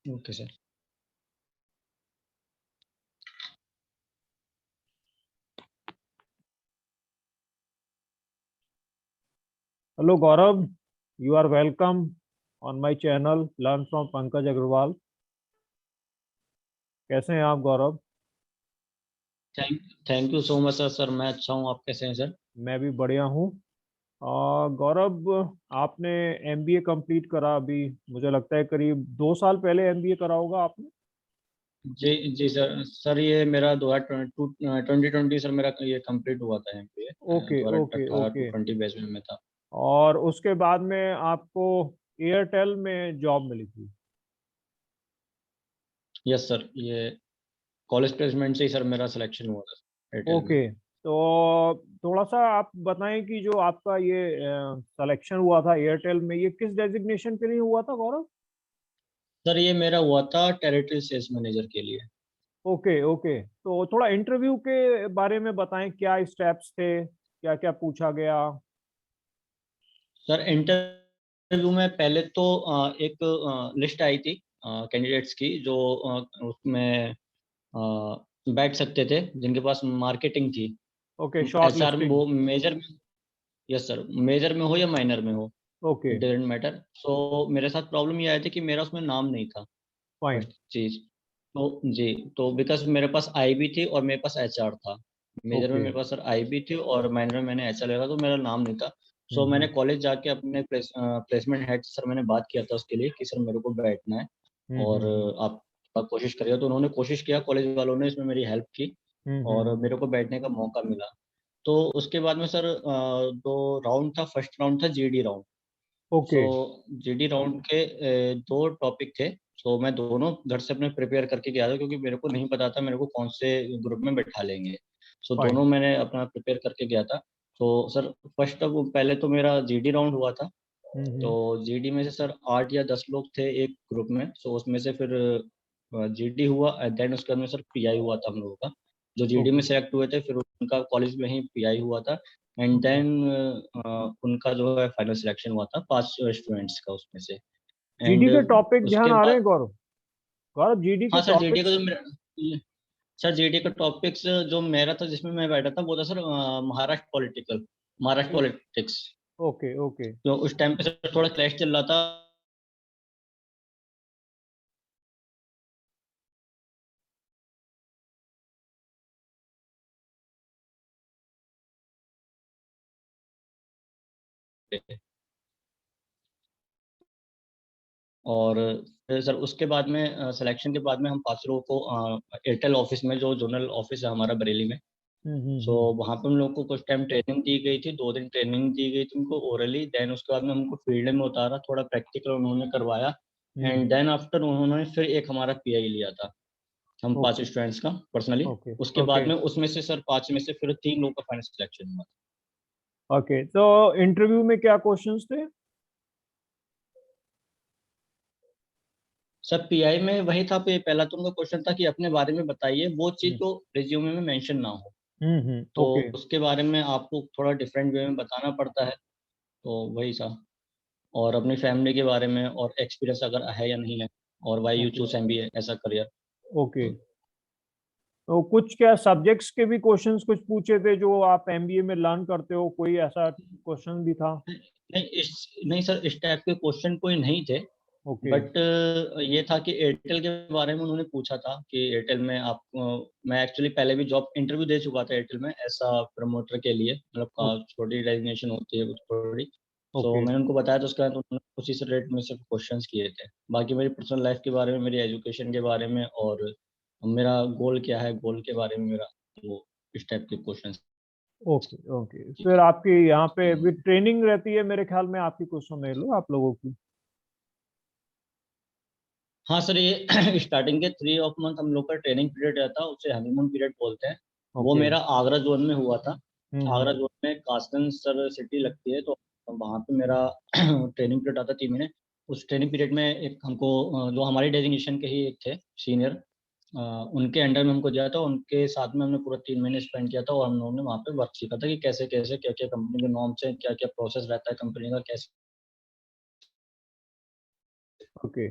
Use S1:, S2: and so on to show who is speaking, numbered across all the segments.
S1: Okay sir.
S2: Hello Gaurav, you are welcome on my channel Learn from Pankaj Agrawal. कैसे हैं आप Gaurav?
S1: Thank thank you so much sir. Sir मैं अच्छा हूँ, आप कैसे हैं सर?
S2: मैं भी बढ़िया हूँ। गौरव, आपने एमबीए कंप्लीट करा अभी, मुझे लगता है करीब 2 साल पहले एमबीए करा होगा आपने।
S1: जी जी सर। सर ये मेरा 2020 सर मेरा ये कंप्लीट हुआ था एमबीए।
S2: ओके
S1: दो हजार
S2: ओके
S1: अठारह टू
S2: ओके।
S1: ट्वेंटी बैच में था।
S2: और उसके बाद में आपको एयरटेल में जॉब मिली थी।
S1: यस सर, ये कॉलेज प्लेसमेंट से ही सर मेरा सिलेक्शन हुआ था एयरटेल में।
S2: ओके, तो थोड़ा सा आप बताएं कि जो आपका ये सिलेक्शन हुआ था एयरटेल में, ये किस डेजिग्नेशन के लिए हुआ था गौरव?
S1: सर ये मेरा हुआ था टेरिटरी सेल्स मैनेजर के लिए।
S2: ओके ओके, तो थोड़ा इंटरव्यू के बारे में बताएं, क्या स्टेप्स थे, क्या क्या पूछा गया?
S1: सर इंटरव्यू में पहले तो एक लिस्ट आई थी कैंडिडेट्स की, जो उसमें बैठ सकते थे जिनके पास मार्केटिंग थी।
S2: ओके, शॉर्ट
S1: एचआर में
S2: लिस्टिंग।
S1: वो मेजर में, यस सर, मेजर में हो या माइनर में हो,
S2: ओके,
S1: इट डजेंट मैटर। सो मेरे साथ प्रॉब्लम ये आई थी कि मेरा उसमें नाम नहीं था।
S2: फाइन।
S1: फर्स्ट चीज तो जी, तो बिकॉज मेरे पास आईबी थी और मेरे पास एचआर था। मेजर में
S2: ओके।
S1: मेरे पास सर आईबी थी और माइनर में मैंने एचआर लिया था, तो मेरा नाम नहीं था। सो मैंने
S2: हम्म
S1: कॉलेज जाके अपने प्लेसमेंट हेड से सर मैंने बात किया था उसके लिए कि सर मेरे को बैठना है
S2: हम्म
S1: और
S2: हम्म
S1: आप कोशिश करिए। तो उन्होंने कोशिश किया, कॉलेज वालों ने इसमें मेरी हेल्प की और
S2: हम्म।
S1: मेरे को बैठने का मौका मिला। तो उसके बाद में सर दो राउंड था। फर्स्ट राउंड था GD round. So
S2: okay.
S1: GD round के दो टॉपिक थे। सो मैं दोनों घर से अपने प्रिपेयर करके गया था, क्योंकि मेरे को नहीं पता था मेरे को कौन से ग्रुप में बैठा लेंगे। So
S2: fine.
S1: दोनों मैंने अपना प्रिपेयर करके गया था। तो सर फर्स्ट अब पहले तो मेरा जीडी राउंड हुआ था। तो
S2: हम्म।
S1: जीडी में से सर 8 या 10 लोग थे एक ग्रुप में। सो उसमें से फिर जीडी हुआ, देन उसके बाद में सर पीआई हुआ था हम लोगों का। जो जीडी में
S2: ओके
S1: सेलेक्ट हुए थे फिर उनका कॉलेज में ही पीआई हुआ था। And
S2: okay.
S1: देन उनका जो है फाइनल सिलेक्शन हुआ था 5 स्टूडेंट्स का उसमें से।
S2: जीडी
S1: एंड
S2: के टॉपिक ध्यान
S1: उसके
S2: आ रहे
S1: बाद,
S2: हैं गौरव? गौरव, जीडी के
S1: हाँ सर जीडी का
S2: टॉपिक्स।
S1: जो मेरा, सर जीडी का टॉपिक्स जो मेरा था जिसमें मैं बैठा था वो था sir Maharashtra politics.
S2: Okay okay.
S1: तो उस टाइम पे सर थोड़ा क्लैश चल रहा था। और फिर सर उसके बाद में सिलेक्शन के बाद में हम 5 लोगों को एयरटेल ऑफिस में, जो जोनल ऑफिस है हमारा बरेली में, सो
S2: हम्म।
S1: वहाँ पे हम लोग को कुछ टाइम ट्रेनिंग दी गई थी। 2 दिन ट्रेनिंग दी गई थी उनको ओरली। देन उसके बाद में हमको फील्ड में उतारा, थोड़ा प्रैक्टिकल उन्होंने करवाया। And
S2: hmm.
S1: देन आफ्टर उन्होंने फिर एक हमारा पीआई लिया था, हम पांच
S2: ओके
S1: स्टूडेंट्स का पर्सनली।
S2: ओके
S1: उसके बाद
S2: ओके
S1: में उसमें से सर 5 में से फिर 3 लोग का फाइनल सिलेक्शन हुआ।
S2: ओके। तो इंटरव्यू में क्या क्वेश्चंस थे?
S1: सर पीआई में वही था, पहला तो उनका क्वेश्चन था कि अपने बारे में बताइए वो चीज़
S2: हम्म
S1: जो रिज्यूमे में मेंशन ना हो। तो
S2: ओके
S1: उसके बारे में आपको थोड़ा डिफरेंट वे में बताना पड़ता है। तो वही था। और अपनी फैमिली के बारे में और एक्सपीरियंस अगर है या नहीं है, और why you
S2: okay
S1: choose MBA ऐसा करियर।
S2: ओके। तो कुछ क्या सब्जेक्ट्स के भी क्वेश्चंस कुछ पूछे थे जो आप एमबीए में लर्न करते हो, कोई ऐसा क्वेश्चन भी था?
S1: नहीं नहीं सर, इस टाइप के क्वेश्चन कोई नहीं थे।
S2: ओके
S1: बट ये था कि एयरटेल के बारे में उन्होंने पूछा था कि एयरटेल में आप मैं एक्चुअली पहले भी जॉब इंटरव्यू दे चुका था एयरटेल में ऐसा प्रमोटर के लिए, मतलब छोटी डेजिग्नेशन होती है कुछ थोड़ी। सो
S2: ओके
S1: मैंने उनको बताया तो उसके बाद उन्होंने उसी से रेट में सिर्फ क्वेश्चंस किए थे। बाकी मेरी पर्सनल लाइफ के बारे में, मेरी एजुकेशन के बारे में और मेरा गोल क्या है, गोल के बारे में मेरा, वो इस टाइप के क्वेश्चन।
S2: Okay okay. फिर आपकी यहाँ पे भी ट्रेनिंग रहती है मेरे ख्याल में, आपकी कुछ समझ लो आप लोगों की।
S1: हाँ सर, ये स्टार्टिंग के 3 मंथ हम लोग का ट्रेनिंग पीरियड रहता है, उसे हनीमून पीरियड बोलते हैं। वो
S2: ओके।
S1: मेरा आगरा जोन में हुआ था। आगरा
S2: हम्म।
S1: जोन में कासगंज सर सिटी लगती है, तो वहाँ पे मेरा ट्रेनिंग पीरियड आता 3 महीने। उस ट्रेनिंग पीरियड में एक हमको जो हमारी डेजिग्नेशन के ही एक थे सीनियर, उनके अंडर में हमको दिया था। उनके साथ में हमने पूरा 3 महीने स्पेंड किया था और हम लोगों ने वहाँ पे वर्क सीखा था कि कैसे कैसे क्या क्या कंपनी के नॉर्म्स हैं, क्या क्या प्रोसेस रहता है कंपनी का, कैसे।
S2: ओके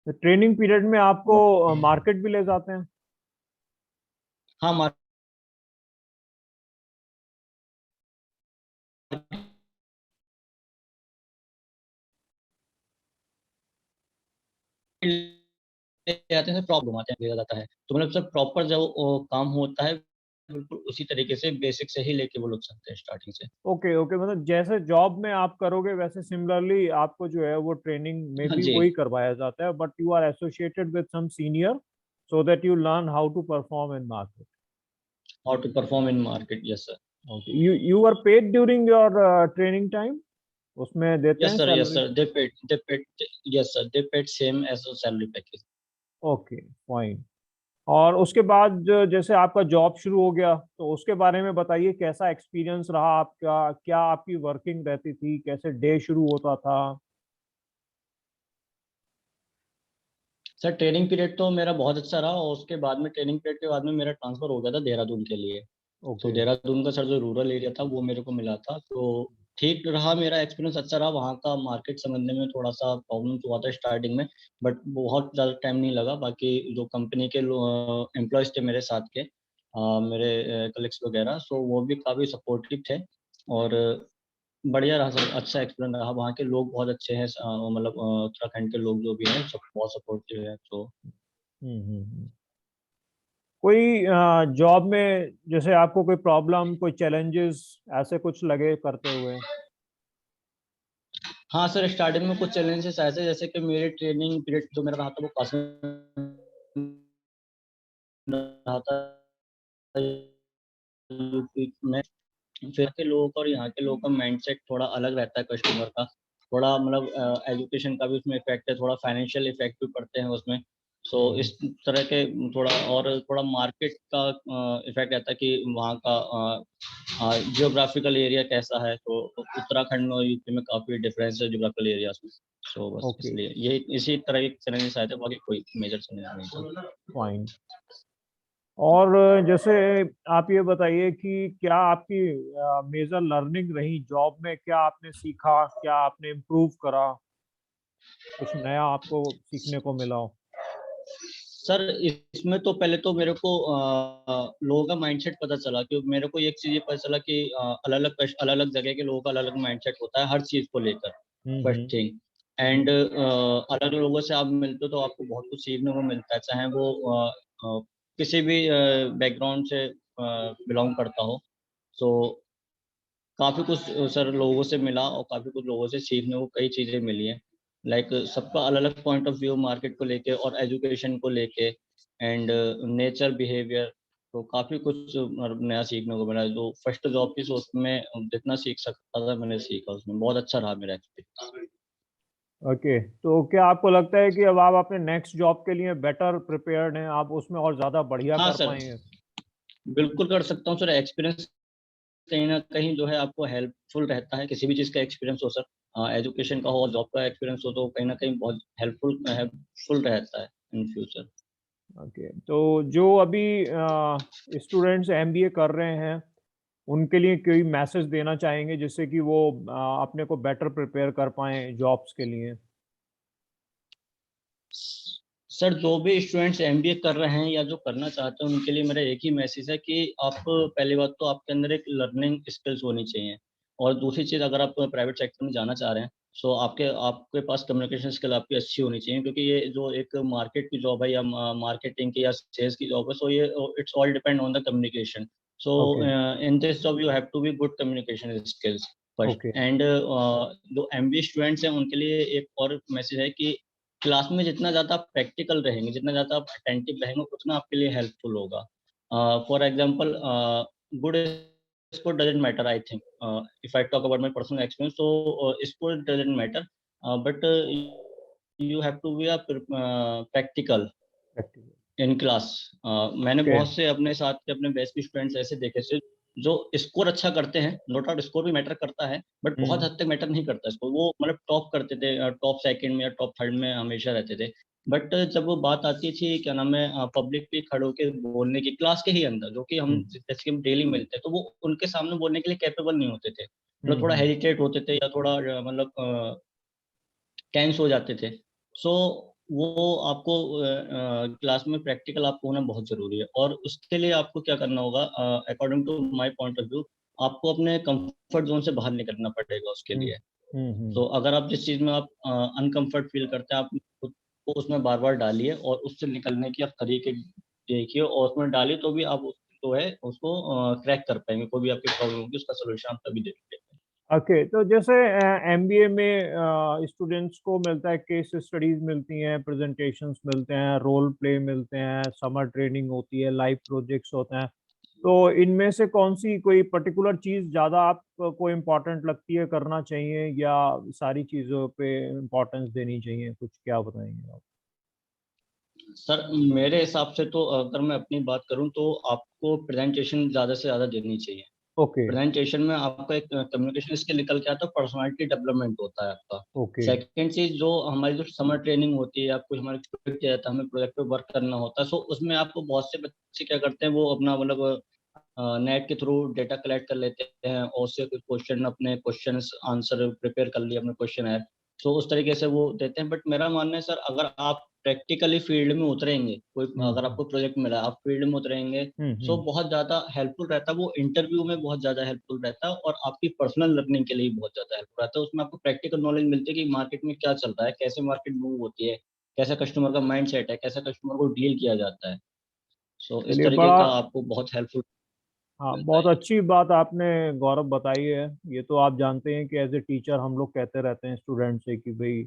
S2: तो ट्रेनिंग पीरियड में आपको मार्केट भी ले जाते हैं?
S1: हाँ, मार्केट ले आते हैं, प्रॉप घुमाते हैं, भेजा जाता है। तो मतलब सब प्रॉपर जो काम होता है, बिल्कुल उसी तरीके से बेसिक से ही लेके वो लोग चलते हैं स्टार्टिंग से।
S2: ओके ओके, मतलब जैसे जॉब में आप करोगे वैसे सिमिलरली आपको जो है वो ट्रेनिंग में
S1: हाँ
S2: भी
S1: जी,
S2: वही करवाया जाता है, but you are associated with some senior so that you learn how to perform in market.
S1: How to perform in market, yes sir.
S2: Okay, you are paid during your training time? उसमें देते हैं
S1: yes
S2: salary?
S1: Sir, they paid, yes sir, they paid same as a salary package.
S2: Okay, fine. और उसके बाद जैसे आपका job शुरू हो गया तो उसके बारे में बताइए, कैसा एक्सपीरियंस रहा आपका, क्या आपकी वर्किंग रहती थी, कैसे डे शुरू होता था?
S1: सर ट्रेनिंग पीरियड तो मेरा बहुत अच्छा रहा, और उसके बाद में ट्रेनिंग पीरियड के बाद में मेरा ट्रांसफर हो गया था देहरादून के लिए। तो
S2: ओके।
S1: देहरादून का सर जो रूरल एरिया था वो मेरे को मिला था, तो ठीक रहा, मेरा एक्सपीरियंस अच्छा रहा। वहाँ का मार्केट समझने में थोड़ा सा प्रॉब्लम हुआ था स्टार्टिंग में, बट बहुत ज़्यादा टाइम नहीं लगा। बाकी जो कंपनी के एम्प्लॉयज़ थे मेरे साथ के, मेरे कलीग्स वगैरह, सो वो भी काफ़ी सपोर्टिव थे, और बढ़िया रहा सर, अच्छा एक्सपीरियंस रहा। वहाँ के लोग बहुत अच्छे हैं, मतलब उत्तराखंड के लोग जो भी हैं सब बहुत सपोर्टिव है, तो
S2: हम्म। कोई जॉब में जैसे आपको कोई प्रॉब्लम, कोई चैलेंजेस ऐसे कुछ लगे करते हुए?
S1: हाँ सर, स्टार्टिंग में कुछ चैलेंजेस आए थे, जैसे कि मेरे ट्रेनिंग पीरियड जो मेरा रहा था वो काफी रहा था यूपी में। फिर के लोगों का और यहाँ के लोगों का माइंडसेट थोड़ा अलग रहता है कस्टमर का। थोड़ा मतलब एजुकेशन का भी उसमें इफेक्ट है, थोड़ा फाइनेंशियल इफेक्ट भी पड़ते हैं उसमें। सो
S2: हम्म।
S1: इस तरह के थोड़ा, और थोड़ा मार्केट का इफेक्ट रहता है कि वहाँ का जियोग्राफिकल एरिया कैसा है। तो उत्तराखंड में और यूपी में काफ़ी डिफरेंस है जियोग्राफिकल एरियाज में। सो बस
S2: ओके,
S1: इसलिए ये इसी तरह के चैलेंजेस आए थे, बाकी कोई मेजर चैलेंज नहीं था।
S2: फाइन। और जैसे आप ये बताइए कि क्या आपकी मेजर लर्निंग रही जॉब में, क्या आपने सीखा, क्या आपने इम्प्रूव करा, कुछ नया आपको सीखने को मिला हो?
S1: सर इसमें तो पहले तो मेरे को लोगों का माइंडसेट पता चला, कि मेरे को एक चीज ये पता चला कि अलग अलग जगह के लोगों का अलग अलग माइंडसेट होता है हर चीज को लेकर। First
S2: hmm.
S1: थिंग, एंड अलग लोगों से आप मिलते हो तो आपको बहुत कुछ सीखने को मिलता है, चाहे वो किसी भी बैकग्राउंड से बिलोंग करता हो। सो काफ़ी कुछ सर लोगों से मिला, और काफ़ी कुछ लोगों से सीखने को कई चीज़ें मिली हैं। लाइक सबका अलग अलग पॉइंट ऑफ व्यू मार्केट को लेके और एजुकेशन को लेके, एंड नेचर बिहेवियर। तो काफ़ी कुछ नया सीखने को मिला। जो फर्स्ट जॉब थी, सो उसमें जितना सीख सकता था मैंने सीखा, उसमें बहुत अच्छा रहा मेरा एक्सपीरियंस।
S2: ओके, तो क्या आपको लगता है कि अब आप अपने नेक्स्ट जॉब के लिए बेटर प्रिपेयर्ड हैं, आप उसमें और ज्यादा बढ़िया
S1: हाँ
S2: कर
S1: सर,
S2: पाएंगे?
S1: बिल्कुल कर सकता हूँ सर। एक्सपीरियंस कहीं न कहीं जो है आपको हेल्पफुल रहता है, किसी भी चीज़ का एक्सपीरियंस हो सर, एजुकेशन का हो और जॉब का एक्सपीरियंस हो, तो कहीं न कहीं बहुत हेल्पफुल रहता है इन फ्यूचर।
S2: ओके, तो जो अभी स्टूडेंट्स एमबीए कर रहे हैं उनके लिए कोई मैसेज देना चाहेंगे जिससे कि वो अपने को बेटर प्रिपेयर कर पाएं जॉब्स के लिए?
S1: सर जो भी स्टूडेंट्स एमबीए कर रहे हैं या जो करना चाहते हैं, उनके लिए मेरा एक ही मैसेज है कि आप पहली बात तो आपके अंदर एक लर्निंग स्किल्स होनी चाहिए, और दूसरी चीज़, अगर आप प्राइवेट सेक्टर में जाना चाह रहे हैं, सो आपके आपके पास कम्युनिकेशन स्किल आपकी अच्छी होनी चाहिए, क्योंकि ये जो एक मार्केट की जॉब है या मार्केटिंग की या सेल्स की जॉब है, सो ये it's all depend on the communication. So
S2: okay
S1: in this job you have to be good communication skills first,
S2: okay.
S1: And जो एमबीए स्टूडेंट्स हैं उनके लिए एक और मैसेज है कि क्लास में जितना ज़्यादा आप प्रैक्टिकल रहेंगे, जितना ज़्यादा आप अटेंटिव रहेंगे, उतना आपके लिए हेल्पफुल होगा। For example, good score doesn't matter, I think, if I talk about my personal experience, तो score doesn't matter, but you have to be practical
S2: practical.
S1: In class. मैंने
S2: ओके।
S1: बहुत से अपने साथ के अपने बैच के स्टूडेंट्स ऐसे देखे थे, जो स्कोर अच्छा करते हैं, नो डाउट स्कोर भी मैटर करता है, बट बहुत
S2: हम्म
S1: हद तक मैटर नहीं करता स्कोर। वो मतलब टॉप करते थे, टॉप सेकंड में या टॉप थर्ड में हमेशा रहते थे। बट जब वो बात आती थी, क्या नाम है, पब्लिक पे खड़े होकर बोलने की, क्लास के ही अंदर, जो कि हम
S2: हम्म
S1: जैसे कि हम डेली मिलते हैं, तो वो उनके सामने बोलने के लिए कैपेबल नहीं होते थे, मतलब थोड़ा
S2: हम्म।
S1: हेजिटेट होते थे, या थोड़ा मतलब टेंस हो जाते थे। सो वो आपको क्लास में प्रैक्टिकल आपको होना बहुत ज़रूरी है, और उसके लिए आपको क्या करना होगा, according to my point of view, आपको अपने कंफर्ट ज़ोन से बाहर निकलना पड़ेगा उसके
S2: हम्म
S1: लिए।
S2: हम्म
S1: तो अगर आप जिस चीज़ में आप अनकम्फर्ट फ़ील करते हैं, आप खुद को उसमें बार-बार डालिए और उससे निकलने के आप तरीके देखिए, और उसमें डालिए तो भी आप जो है उसको क्रैक कर पाएँगे। कोई भी आपकी प्रॉब्लम होगी, उसका सॉल्यूशन आप तभी दे पाएँगे।
S2: ओके, तो जैसे एमबीए में स्टूडेंट्स को मिलता है, केस स्टडीज मिलती हैं, प्रेजेंटेशंस मिलते हैं, रोल प्ले मिलते हैं, समर ट्रेनिंग होती है, लाइव प्रोजेक्ट्स होते हैं। तो इनमें से कौन सी कोई पर्टिकुलर चीज ज्यादा आपको इम्पोर्टेंट लगती है करना चाहिए, या सारी चीजों पे इम्पोर्टेंस देनी चाहिए? कुछ क्या बताएंगे आप?
S1: सर, मेरे हिसाब से तो अगर मैं अपनी बात करूँ तो आपको प्रेजेंटेशन ज़्यादा से ज़्यादा देनी चाहिए।
S2: ओके
S1: प्रेजेंटेशन में आपका एक कम्युनिकेशन स्किल निकल के आता है, पर्सनालिटी डेवलपमेंट होता है आपका।
S2: ओके।
S1: सेकंड चीज़, जो हमारी जो समर ट्रेनिंग होती है, आपको हमारे प्रोजेक्ट दिया जाता है, हमें प्रोजेक्ट पे वर्क करना होता है। सो उसमें आपको बहुत से बच्चे क्या करते हैं, वो अपना मतलब नेट के थ्रू डेटा कलेक्ट कर लेते हैं और उससे कुछ क्वेश्चन, अपने क्वेश्चंस आंसर प्रिपेयर कर लिए अपने क्वेश्चन है। सो उस तरीके से वो देते हैं। बट मेरा मानना है सर, अगर आप प्रैक्टिकली फील्ड में उतरेंगे, कोई अगर
S2: हम्म
S1: आपको प्रोजेक्ट मिला है, आप फील्ड में उतरेंगे, सो
S2: हम्म
S1: बहुत ज़्यादा हेल्पफुल रहता है। वो इंटरव्यू में बहुत ज़्यादा हेल्पफुल रहता है, और आपकी पर्सनल लर्निंग के लिए भी बहुत ज़्यादा हेल्पफुल रहता है। उसमें आपको प्रैक्टिकल नॉलेज मिलती है कि मार्केट में क्या चल रहा है, कैसे मार्केट मूव होती है, कैसा कस्टमर का माइंडसेट है, कैसे कस्टमर को डील किया जाता है। सो इस
S2: चलिए,
S1: तरीके
S2: बड़ा
S1: का आपको बहुत हेल्पफुल
S2: हाँ,
S1: मिलता
S2: बहुत
S1: है।
S2: अच्छी बात आपने गौरव बताई है। ये तो आप जानते हैं कि एज ए टीचर हम लोग कहते रहते हैं स्टूडेंट से कि भाई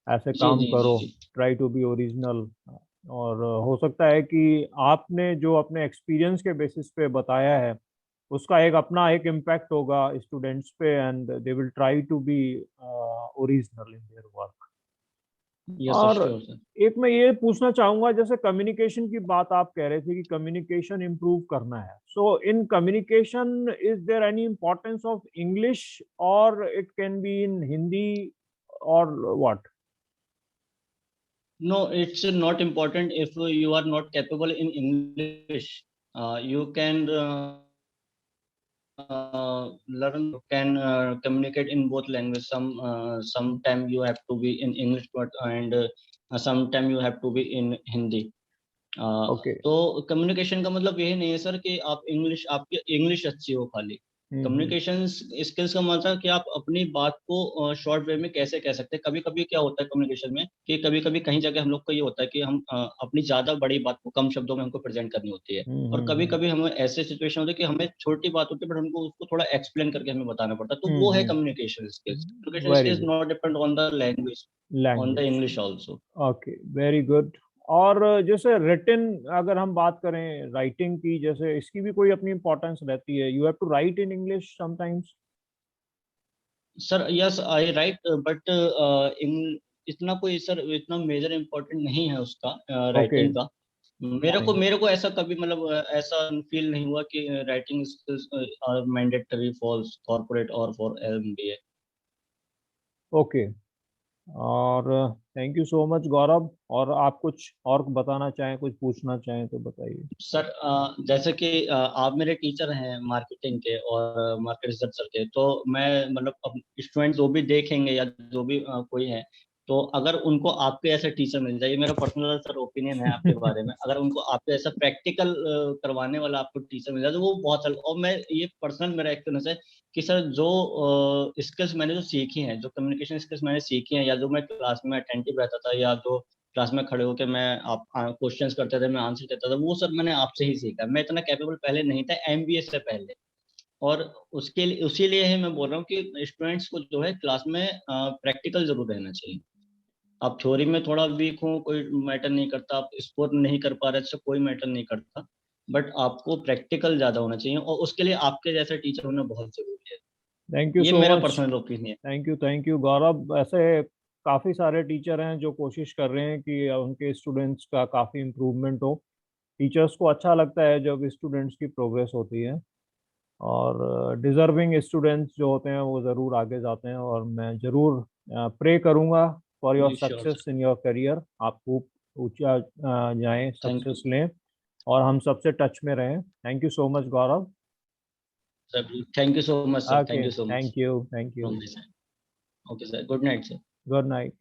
S2: ऐसे
S1: जी,
S2: काम
S1: जी, जी,
S2: करो,
S1: जी।
S2: Try to be original. और हो सकता है कि आपने जो अपने एक्सपीरियंस के बेसिस पे बताया है, उसका एक अपना एक इम्पैक्ट होगा स्टूडेंट्स पे, and they will try to be original in their work.
S1: Yes sir,
S2: और
S1: श्योर सर।
S2: एक मैं ये पूछना चाहूंगा, जैसे कम्युनिकेशन की बात आप कह रहे थे कि कम्युनिकेशन इम्प्रूव करना है, so in communication is there any importance of English, और it can be in Hindi, और what?
S1: No, it's not important if you are not capable in English. You can learn, you can communicate in both language. Sometime you have to be in English, but and sometime you have to be in Hindi.
S2: Okay.
S1: तो communication का मतलब ये नहीं है sir कि आप English, आपकी English अच्छी हो खाली।
S2: हम्म
S1: कम्युनिकेशन स्किल्स का मतलब कि आप अपनी बात को शॉर्ट वे में कैसे कह सकते हैं। कभी कभी क्या होता है कम्युनिकेशन में, कि कभी कभी कहीं जगह हम लोग को ये होता है कि हम अपनी ज़्यादा बड़ी बात को कम शब्दों में हमको प्रेजेंट करनी होती है। और कभी
S2: हम्म
S1: कभी हमें ऐसे सिचुएशन होते हैं कि हमें छोटी बात होती है, बट हमको उसको थोड़ा एक्सप्लेन करके हमें बताना पड़ता है। तो वो है
S2: hmm
S1: communication skills. Communication
S2: very
S1: skills
S2: good.
S1: Not depend on the language, on the
S2: language.
S1: English also.
S2: Okay, very good. और जैसे रिटन, अगर हम बात करें राइटिंग की, जैसे इसकी भी कोई अपनी इंपॉर्टेंस रहती है? You have to write in English sometimes.
S1: Sir yes, I write, but in इतना कोई सर इतना मेजर इम्पोर्टेंट नहीं है उसका,
S2: ओके।
S1: राइटिंग का।
S2: नहीं।
S1: मेरे को ऐसा कभी मतलब ऐसा फील नहीं हुआ कि writing skills are mandatory for corporate और फॉर एमबीए।
S2: ओके। और thank you so much Gaurav. और आप कुछ और बताना चाहें, कुछ पूछना चाहें तो बताइए।
S1: सर जैसे कि आप मेरे टीचर हैं मार्केटिंग के और मार्केट रिसर्चर के, तो मैं मतलब अब स्टूडेंट जो भी देखेंगे या जो भी कोई है, तो अगर उनको आपके ऐसे टीचर मिल जाए, ये मेरा पर्सनल सर ओपिनियन है आपके बारे में, अगर उनको आपके ऐसा प्रैक्टिकल करवाने वाला आपको टीचर मिल जाए तो वो बहुत हेल्प। और मैं ये पर्सनल मेरा एक्सपीरियंस है कि सर जो स्किल्स मैंने जो सीखी हैं, जो कम्युनिकेशन स्किल्स मैंने सीखी हैं, या जो मैं क्लास में अटेंटिव रहता था, या जो क्लास में खड़े होकर मैं आप क्वेश्चंस करते थे, मैं आंसर देता था, वो सर मैंने आपसे ही सीखा। मैं इतना कैपेबल पहले नहीं था एमबीए से पहले। और उसके लिए उसी लिए ही मैं बोल रहा हूँ कि स्टूडेंट्स को जो है क्लास में प्रैक्टिकल जरूर रहना चाहिए। आप थ्योरी में थोड़ा वीक हो, कोई मैटर नहीं करता, आप स्कोर नहीं कर पा रहे तो कोई मैटर नहीं करता, बट आपको प्रैक्टिकल ज्यादा होना चाहिए, और उसके लिए आपके जैसा टीचर होना बहुत जरूरी है।
S2: थैंक यू
S1: ये
S2: सो
S1: मेरा
S2: much.
S1: Personal opinion.
S2: Thank you Gaurav. ऐसे काफ़ी सारे टीचर हैं जो कोशिश कर रहे हैं कि उनके स्टूडेंट्स का काफ़ी इम्प्रूवमेंट हो। टीचर्स को अच्छा लगता है जब स्टूडेंट्स की प्रोग्रेस होती है, और डिजर्विंग स्टूडेंट्स जो होते हैं वो ज़रूर आगे जाते हैं। और मैं ज़रूर प्रे करूँगा फॉर योर
S1: जी sure
S2: success
S1: sir.
S2: In your career. आप खूब ऊंचा जाएं,
S1: थैंक यू
S2: सक्सेस लें, और हम सबसे टच में रहें। Thank you so much Gaurav.
S1: Sir, thank you so much sir, thank
S2: okay,
S1: you so much
S2: thank you, thank you.
S1: From this. Okay sir, good night sir.
S2: Good night.